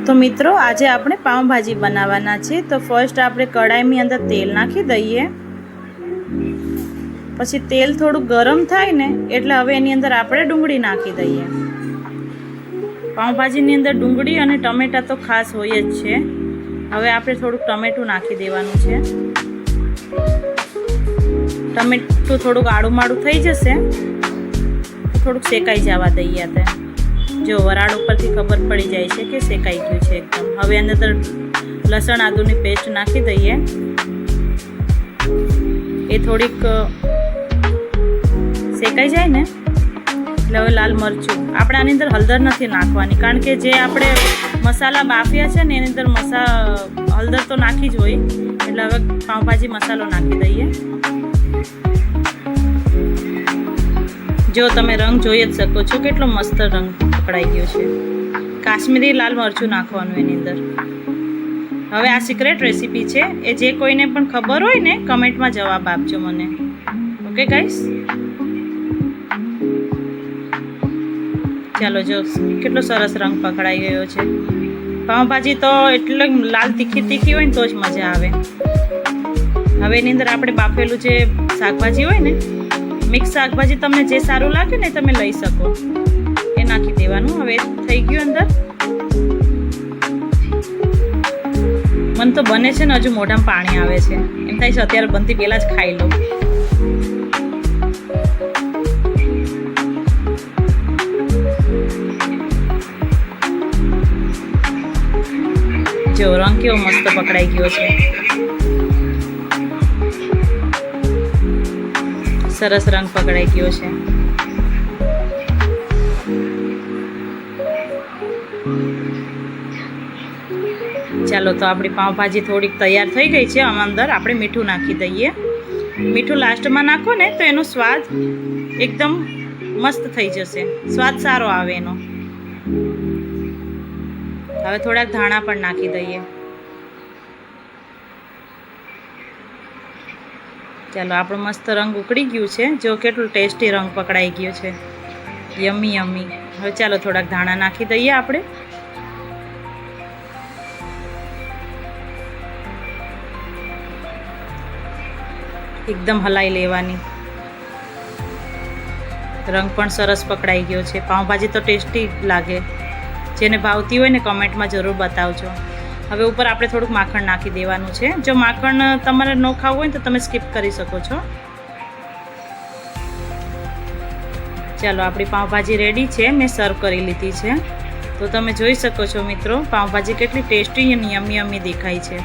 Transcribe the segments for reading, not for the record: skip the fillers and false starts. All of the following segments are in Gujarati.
તો મિત્રો આજે આપણે પાઉંભાજી બનાવવાના છે। તો ફર્સ્ટ આપણે કઢાઈની અંદર તેલ નાખી દઈએ। પછી તેલ થોડું ગરમ થાય ને એટલે હવે એની અંદર આપણે ડુંગળી નાખી દઈએ। પાઉંભાજીની અંદર ડુંગળી અને ટમેટા તો ખાસ હોય જ છે। હવે આપણે થોડુંક ટમેટું નાખી દેવાનું છે। ટમેટું થોડુંક આડું માડું થઈ જશે, થોડુંક શેકાઈ જવા દઈએ। આપણે જો વરાળ ઉપરથી ખબર પડી જાય છે કે શેકાઈ ગયું છે એકદમ। હવે અંદર લસણ આદુની પેસ્ટ નાખી દઈએ। એ થોડીક શેકાઈ જાય ને એટલે હવે લાલ મરચું, આપણે આની અંદર હળદર નથી નાખવાની, કારણ કે જે આપણે મસાલા બાફ્યા છે ને એની અંદર હળદર તો નાખી જ હોય। એટલે હવે પાઉંભાજી મસાલો નાખી દઈએ। જો તમે રંગ જોઈ જ શકો છો, કેટલો મસ્ત રંગ પકડાઈ ગયો છે। કાશ્મીરી લાલ મરચું નાખવાનું એની અંદર। હવે આ સિક્રેટ રેસીપી છે, એ જે કોઈને પણ ખબર હોય ને કમેન્ટમાં જવાબ આપજો મને, ઓકે ગાઈસ। ચાલો જો કેટલો સરસ રંગ પકડાઈ ગયો છે। પાઉંભાજી તો એટલે લાલ તીખી હોય ને તો જ મજા આવે। હવે એની અંદર આપણે બાફેલું જે શાકભાજી હોય ને, મિક્સ શાકભાજી તમને જે સારું લાગે ને તમે લઈ શકો, એ નાખી દેવાનું। હવે થઈ ગયું અંદર। મને તો બને છે ને હજુ મોઢામાં પાણી આવે છે, એમ થાય છે અત્યારે બનતી પહેલાં જ ખાઈ લઉં। જો રંગ કેવો મસ્ત પકડાઈ ગયો છે, સરસ રંગ પકડાઈ ગયો છે। ચાલો તો આપણી પાઉંભાજી થોડીક તૈયાર થઈ ગઈ છે। આમાં અંદર આપણે મીઠું નાખી દઈએ। મીઠું લાસ્ટમાં નાખો ને તો એનો સ્વાદ એકદમ મસ્ત થઈ જશે, સ્વાદ સારો આવે એનો। હવે થોડાક ધાણા પણ નાખી દઈએ। ચાલો આપણો મસ્ત રંગ ઉકળી ગયું છે, જો કેટલું ટેસ્ટી રંગ પકડાઈ ગયો છે, યમી યમી। હવે ચાલો થોડાક ધાણા નાખી દઈએ આપણે। એકદમ હલાઈ લેવાની। રંગ પણ સરસ પકડાઈ ગયો છે। પાઉંભાજી તો ટેસ્ટી લાગે, જેને ભાવતી હોય ને કમેન્ટમાં જરૂર બતાવજો। હવે ઉપર આપણે થોડુંક માખણ નાખી દેવાનું છે। જો માખણ તમારે ન ખાવું હોય તો તમે સ્કીપ કરી શકો છો। ચાલો આપણી પાઉંભાજી રેડી છે, મેં સર્વ કરી લીધી છે। તો તમે જોઈ શકો છો મિત્રો, પાઉંભાજી કેટલી ટેસ્ટી અને યમી યમી દેખાય છે।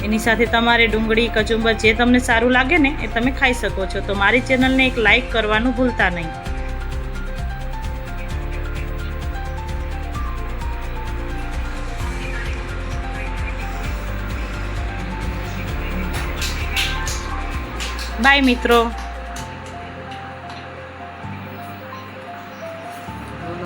એની સાથે તમારે ડુંગળી કચુંબર જે તમને સારું લાગે ને એ તમે ખાઈ શકો છો। તો મારી ચેનલને એક લાઈક કરવાનું ભૂલતા નહીં। બાય મિત્રો।